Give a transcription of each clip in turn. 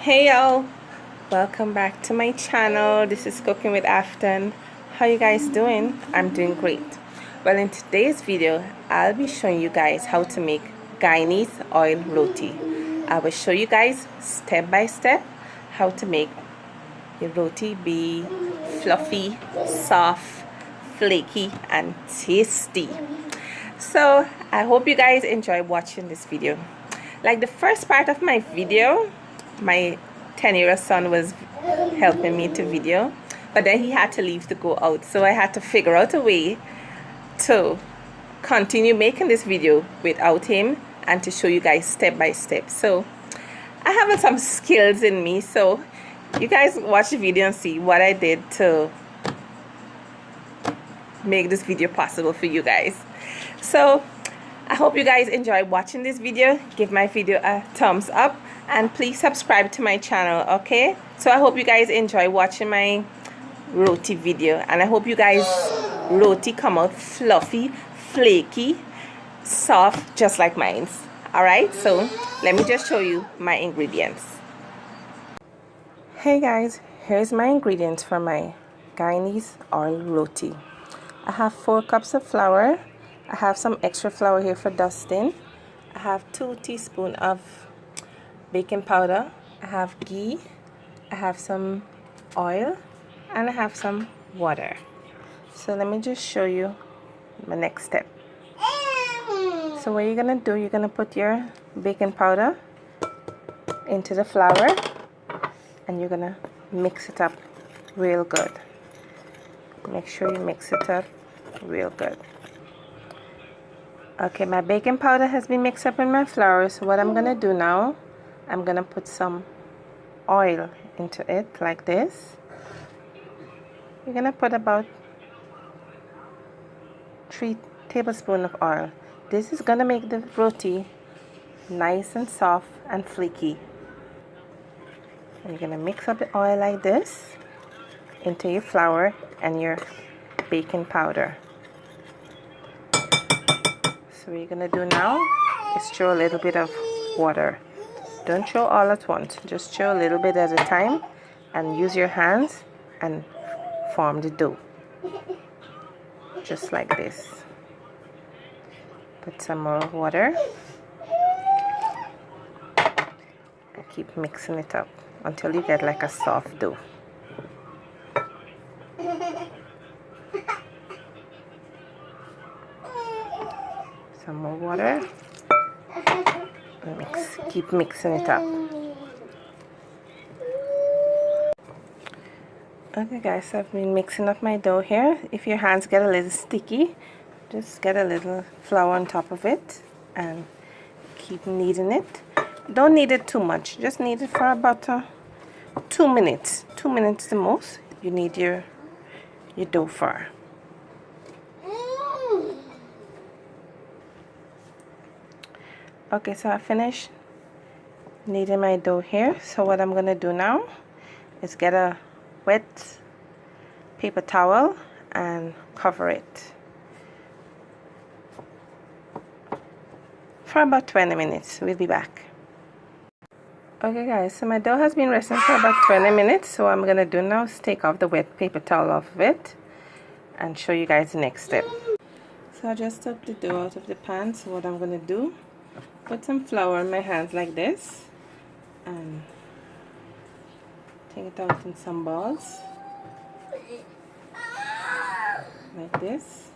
Hey y'all, welcome back to my channel. This is Cooking with Afton. How you guys doing? I'm doing great. Well, in today's video I'll be showing you guys how to make Guyanese oil roti. I will show you guys step by step how to make your roti be fluffy, soft, flaky and tasty. So I hope you guys enjoy watching this video. Like the first part of my video, my 10-year-old son was helping me to video, but then he had to leave to go out, so I had to figure out a way to continue making this video without him and to show you guys step by step. So I have some skills in me, so you guys watch the video and see what I did to make this video possible for you guys. So I hope you guys enjoy watching this video. Give my video a thumbs up and please subscribe to my channel, okay? So I hope you guys enjoy watching my roti video, and I hope you guys roti come out fluffy, flaky, soft, just like mine. Alright, so let me just show you my ingredients. Hey guys, here's my ingredients for my Guyanese oil roti. I have 4 cups of flour. I have some extra flour here for dusting. I have 2 teaspoons of baking powder. I have ghee. I have some oil. And I have some water. So let me just show you my next step. So what you're going to do, you're going to put your baking powder into the flour. And you're going to mix it up real good. Make sure you mix it up real good. Okay, my baking powder has been mixed up in my flour, so what I'm gonna do now, I'm gonna put some oil into it like this. You're gonna put about 3 tablespoons of oil. This is gonna make the roti nice and soft and flaky. And you're gonna mix up the oil like this into your flour and your baking powder. So what you're gonna do now is throw a little bit of water. Don't throw all at once, just throw a little bit at a time and use your hands and form the dough. Just like this. Put some more water and keep mixing it up until you get like a soft dough. Some more water. Keep mixing it up. Okay guys, so I've been mixing up my dough here. If your hands get a little sticky, just get a little flour on top of it and keep kneading it. Don't knead it too much, just knead it for about 2 minutes. 2 minutes the most you need your dough for. Okay, so I finished kneading my dough here. So what I'm gonna do now is get a wet paper towel and cover it for about 20 minutes. We'll be back. Okay guys, so my dough has been resting for about 20 minutes. So what I'm gonna do now is take off the wet paper towel off of it and show you guys the next step. So I just took the dough out of the pan. So what I'm gonna do, put some flour in my hands like this and take it out in some balls like this.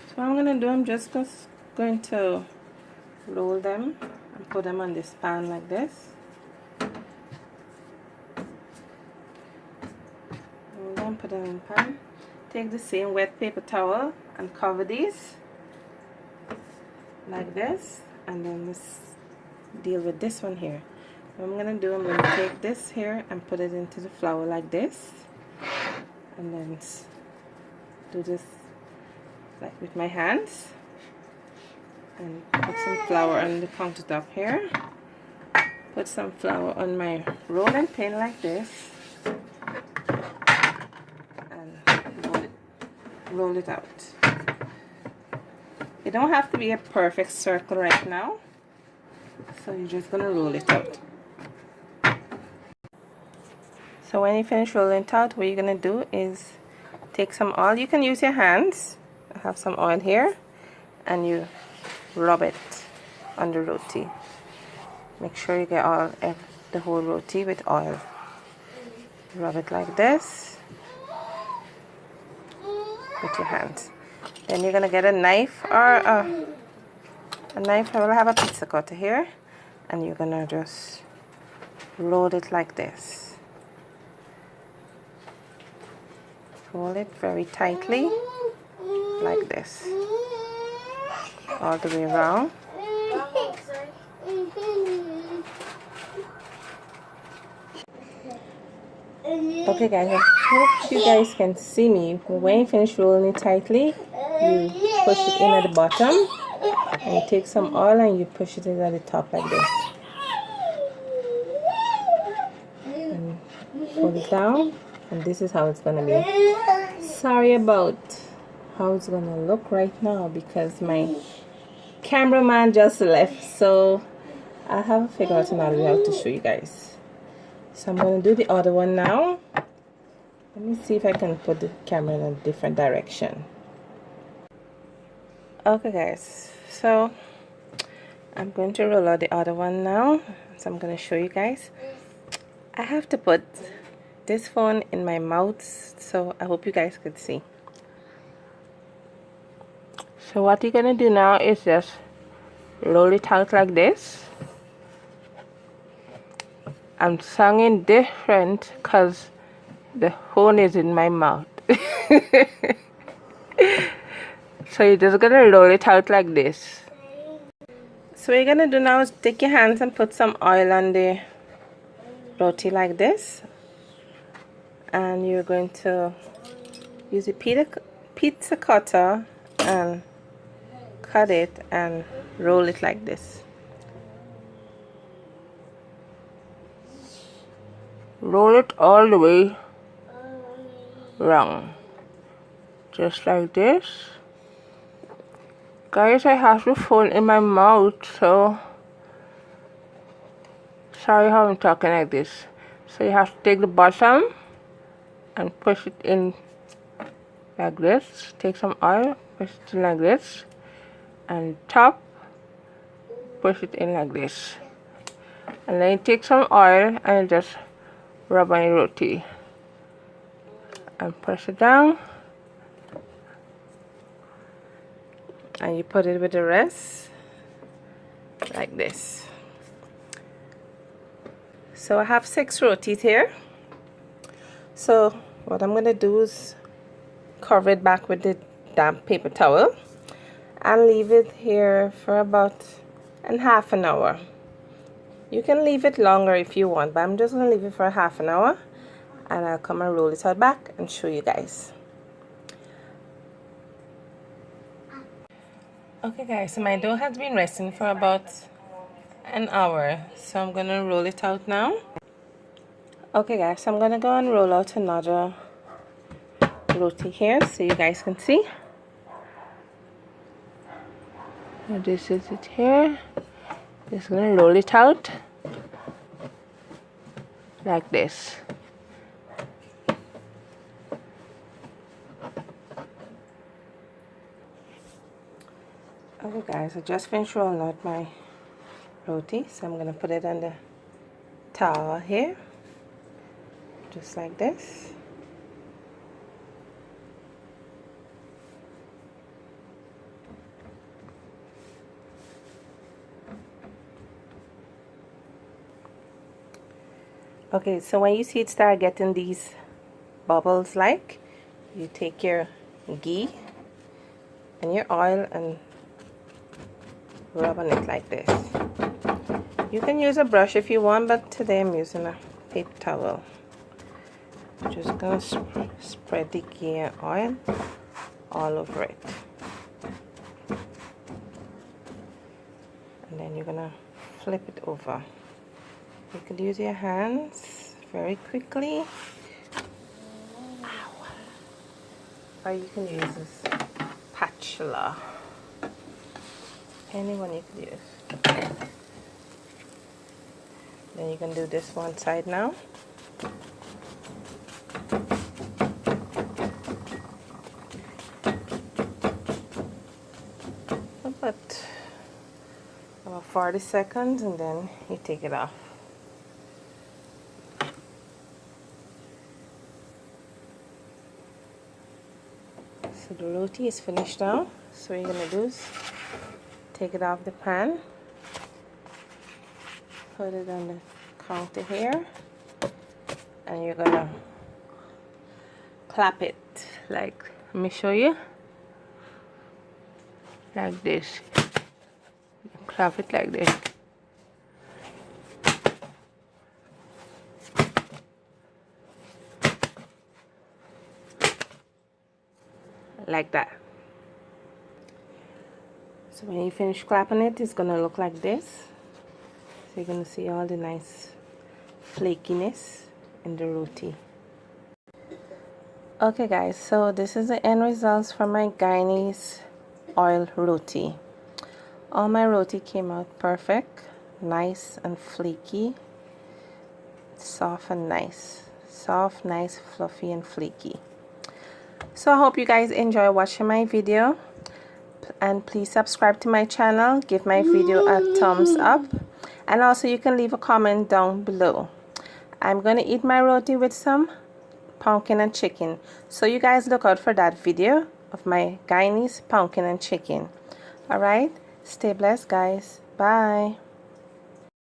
So what I'm going to do, I'm just going to roll them and put them on this pan like this. Roll them, put them in the pan. Take the same wet paper towel and cover these like this, and then let's deal with this one here. What I'm gonna do, I'm gonna take this here and put it into the flour like this, and then do this like with my hands and put some flour on the countertop here. Put some flour on my rolling pin like this and roll it out. It don't have to be a perfect circle right now, so you're just gonna roll it out. So when you finish rolling it out, what you're gonna do is take some oil. You can use your hands. I have some oil here, and you rub it on the roti. Make sure you get the whole roti with oil. Rub it like this with your hands. Then you're gonna get a knife or a knife. I will have a pizza cutter here, and you're gonna just roll it like this. Roll it very tightly like this all the way around. Okay guys, I hope you guys can see me. When you finish rolling it tightly, you push it in at the bottom, and you take some oil and you push it in at the top like this, and pull it down, and this is how it's gonna be. Sorry about how it's gonna look right now because my cameraman just left, so I haven't figured out another way how to show you guys. So I'm going to do the other one now. Let me see if I can put the camera in a different direction. Okay guys, so I'm going to roll out the other one now. So I'm going to show you guys. I have to put this phone in my mouth, so I hope you guys could see. So what you're going to do now is just roll it out like this. I'm sounding different because the phone is in my mouth. So you're just gonna roll it out like this. So what you're gonna do now is take your hands and put some oil on the roti like this, and you're going to use a pizza cutter and cut it and roll it like this. Roll it all the way round, just like this. Guys, I have the phone in my mouth, so sorry how I'm talking like this. So you have to take the bottom and push it in like this. Take some oil, push it in like this, and top, push it in like this. And then you take some oil and just rub on your roti and press it down, and you put it with the rest like this. So I have 6 rotis here. So what I'm gonna do is cover it back with the damp paper towel and leave it here for about half an hour. You can leave it longer if you want, but I'm just gonna leave it for half an hour, and I'll come and roll it out back and show you guys. Okay guys, so my dough has been resting for about an hour, so I'm gonna roll it out now. Okay guys, so I'm gonna go and roll out another roti here so you guys can see. And this is it here. Just gonna roll it out like this. Okay guys, I just finished rolling out my roti, so I'm gonna put it on the towel here, just like this. Okay, so when you see it start getting these bubbles, like, you take your ghee and your oil and rub on it like this. You can use a brush if you want, but today I'm using a paper towel. I'm just gonna spread the ghee and oil all over it, and then you're gonna flip it over. You could use your hands very quickly. Ow. Or you can use this spatula. Anyone you could use. Then you can do this one side now. About 40 seconds, and then you take it off. So the roti is finished now. So what you're gonna do is take it off the pan, put it on the counter here, and you're gonna clap it like, let me show you, like this. Clap it like this. Like that. So when you finish clapping it, it's gonna look like this. So you're gonna see all the nice flakiness in the roti. Okay guys, so this is the end results from my Guyanese oil roti. All my roti came out perfect, nice and flaky, soft and nice. Soft, nice, fluffy and flaky. So I hope you guys enjoy watching my video, and please subscribe to my channel, give my video a thumbs up, and also you can leave a comment down below. I'm gonna eat my roti with some pumpkin and chicken, so you guys look out for that video of my Guyanese pumpkin and chicken. Alright, stay blessed guys. Bye.